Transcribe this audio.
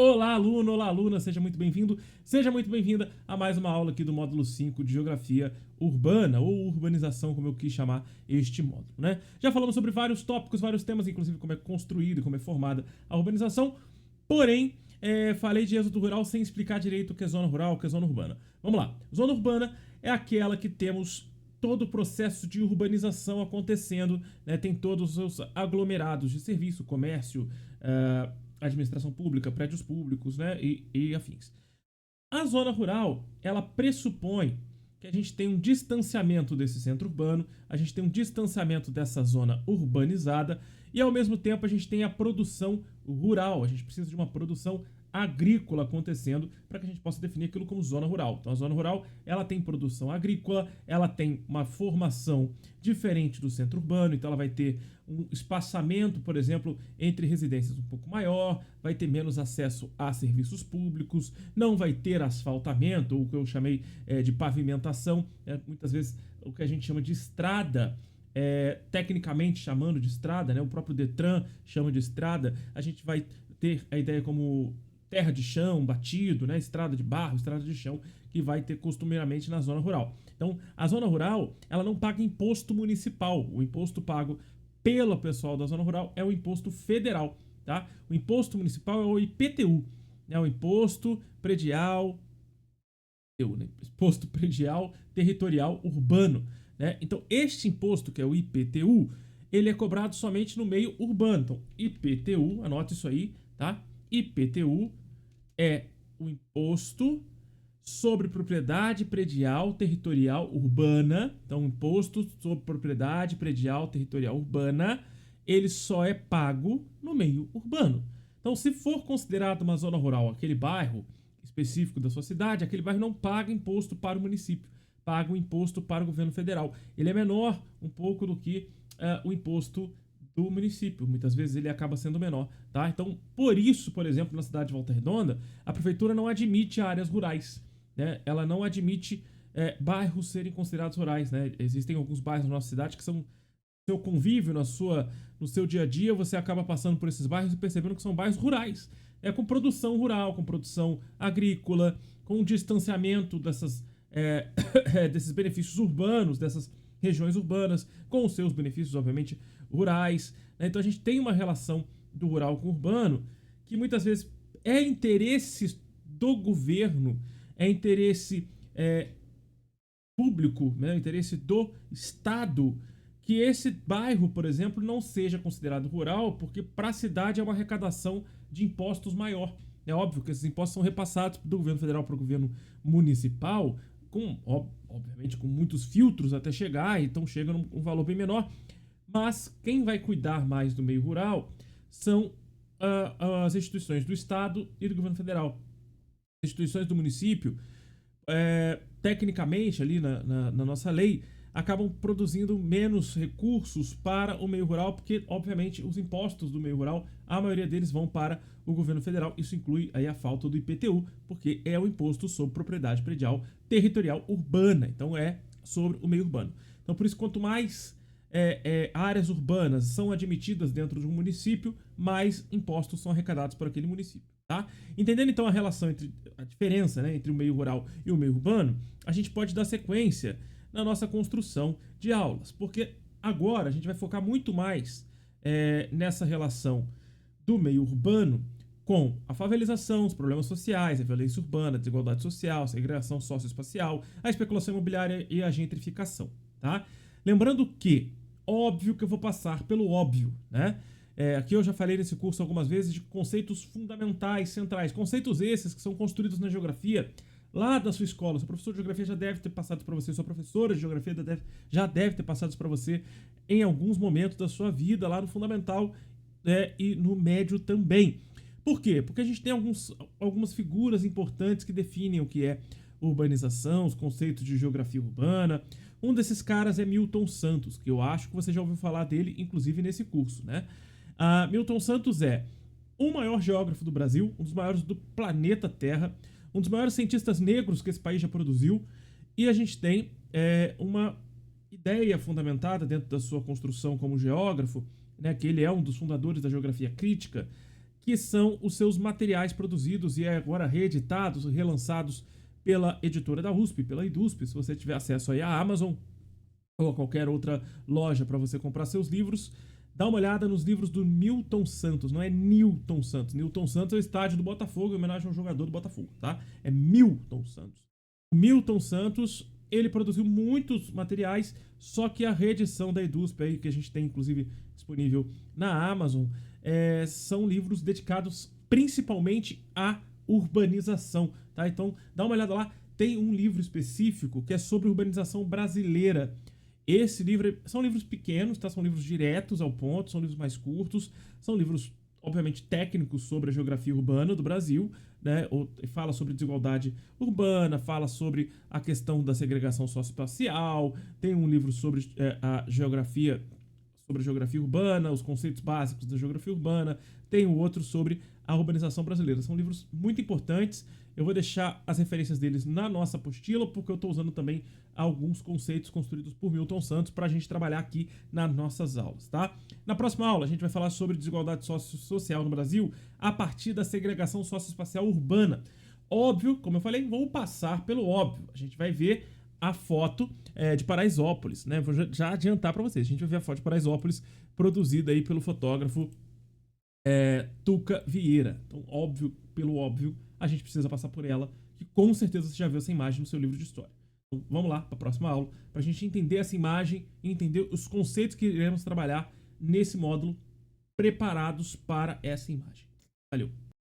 Olá, aluno, olá, aluna, seja muito bem-vindo, seja muito bem-vinda a mais uma aula aqui do módulo 5 de Geografia Urbana, ou Urbanização, como eu quis chamar este módulo, né? Já falamos sobre vários tópicos, vários temas, inclusive como é construído e como é formada a urbanização, porém, falei de êxodo rural sem explicar direito o que é zona rural, o que é zona urbana. Vamos lá, zona urbana é aquela que temos todo o processo de urbanização acontecendo, né? Tem todos os seus aglomerados de serviço, comércio, administração pública, prédios públicos, né, e afins. A zona rural, ela pressupõe que a gente tem um distanciamento desse centro urbano, a gente tem um distanciamento dessa zona urbanizada e ao mesmo tempo a gente tem a produção rural, a gente precisa de uma produção agrícola acontecendo para que a gente possa definir aquilo como zona rural. Então a zona rural, ela tem produção agrícola, ela tem uma formação diferente do centro urbano, então ela vai ter um espaçamento, por exemplo, entre residências um pouco maior, vai ter menos acesso a serviços públicos, não vai ter asfaltamento, ou o que eu chamei de pavimentação, muitas vezes o que a gente chama de estrada, tecnicamente chamando de estrada, né? O próprio Detran chama de estrada, a gente vai ter a ideia como terra de chão, batido, né? Estrada de barro, estrada de chão, que vai ter costumeiramente na zona rural. Então, a zona rural, ela não paga imposto municipal. O imposto pago pelo pessoal da zona rural é o imposto federal, tá? O imposto municipal é o IPTU, né? O Imposto Predial, Imposto Predial Territorial Urbano, né? Então, este imposto, que é o IPTU, ele é cobrado somente no meio urbano. Então, IPTU, anota isso aí, tá? IPTU é o imposto sobre propriedade predial territorial urbana. Então, imposto sobre propriedade predial territorial urbana, ele só é pago no meio urbano. Então, se for considerado uma zona rural, aquele bairro específico da sua cidade, aquele bairro não paga imposto para o município, paga o imposto para o governo federal. Ele é menor um pouco do que o imposto do município. Muitas vezes ele acaba sendo menor, tá? Então, por isso, por exemplo, na cidade de Volta Redonda, a prefeitura não admite áreas rurais, né? Ela não admite bairros serem considerados rurais, né? Existem alguns bairros na nossa cidade que são seu convívio, no seu dia a dia, você acaba passando por esses bairros e percebendo que são bairros rurais. Com produção rural, com produção agrícola, com distanciamento desses benefícios urbanos, dessas regiões urbanas, com os seus benefícios, obviamente, rurais, né? Então a gente tem uma relação do rural com o urbano que muitas vezes é interesse do governo, é interesse público, né? Interesse do Estado que esse bairro, por exemplo, não seja considerado rural, porque para a cidade é uma arrecadação de impostos maior. É óbvio que esses impostos são repassados do governo federal para o governo municipal, obviamente com muitos filtros até chegar, então chega num valor bem menor. Mas quem vai cuidar mais do meio rural são as instituições do Estado e do governo federal. As instituições do município, tecnicamente, ali na nossa lei, acabam produzindo menos recursos para o meio rural, porque, obviamente, os impostos do meio rural, a maioria deles vão para o governo federal. Isso inclui aí a falta do IPTU, porque é o imposto sobre propriedade predial territorial urbana. Então, é sobre o meio urbano. Então, por isso, quanto mais áreas urbanas são admitidas dentro de um município, mais impostos são arrecadados por aquele município. Tá? Entendendo então a diferença, né, entre o meio rural e o meio urbano, a gente pode dar sequência na nossa construção de aulas, porque agora a gente vai focar muito mais nessa relação do meio urbano com a favelização, os problemas sociais, a violência urbana, a desigualdade social, a segregação socioespacial, a especulação imobiliária e a gentrificação. Tá? Lembrando que, óbvio que eu vou passar pelo óbvio, né? Aqui eu já falei nesse curso algumas vezes de conceitos fundamentais, centrais, conceitos esses que são construídos na geografia lá da sua escola. Seu professor de geografia já deve ter passado para você, sua professora de geografia já deve ter passado para você em alguns momentos da sua vida, lá no fundamental e no médio também. Por quê? Porque a gente tem algumas figuras importantes que definem o que é urbanização, os conceitos de geografia urbana. Um desses caras é Milton Santos, que eu acho que você já ouviu falar dele, inclusive nesse curso, né? Milton Santos é o maior geógrafo do Brasil, um dos maiores do planeta Terra, um dos maiores cientistas negros que esse país já produziu, e a gente tem uma ideia fundamentada dentro da sua construção como geógrafo, né, que ele é um dos fundadores da geografia crítica, que são os seus materiais produzidos e agora reeditados, relançados pela editora da USP, pela EDUSP. Se você tiver acesso aí à Amazon ou a qualquer outra loja para você comprar seus livros, dá uma olhada nos livros do Newton Santos, não é Newton Santos. Newton Santos é o estádio do Botafogo, em homenagem a um jogador do Botafogo, tá? É Milton Santos. O Milton Santos, ele produziu muitos materiais, só que a reedição da EDUSP, aí, que a gente tem inclusive disponível na Amazon, são livros dedicados principalmente à urbanização, tá? Então, dá uma olhada lá, tem um livro específico que é sobre urbanização brasileira. Esse livro, são livros pequenos, tá? São livros diretos ao ponto, são livros mais curtos, são livros, obviamente, técnicos sobre a geografia urbana do Brasil, né? Fala sobre desigualdade urbana, fala sobre a questão da segregação socioespacial, tem um livro sobre sobre a geografia urbana, os conceitos básicos da geografia urbana, tem um outro sobre a urbanização brasileira. São livros muito importantes. Eu vou deixar as referências deles na nossa apostila, porque eu estou usando também alguns conceitos construídos por Milton Santos para a gente trabalhar aqui nas nossas aulas, tá? Na próxima aula, a gente vai falar sobre desigualdade social no Brasil a partir da segregação socioespacial urbana. Óbvio, como eu falei, vamos passar pelo óbvio. A gente vai ver a foto de Paraisópolis, né? Vou já adiantar para vocês. A gente vai ver a foto de Paraisópolis produzida aí pelo fotógrafo Tuca Vieira. Então, óbvio, pelo óbvio, a gente precisa passar por ela, que com certeza você já viu essa imagem no seu livro de história. Então, vamos lá para a próxima aula, para a gente entender essa imagem e entender os conceitos que iremos trabalhar nesse módulo preparados para essa imagem. Valeu!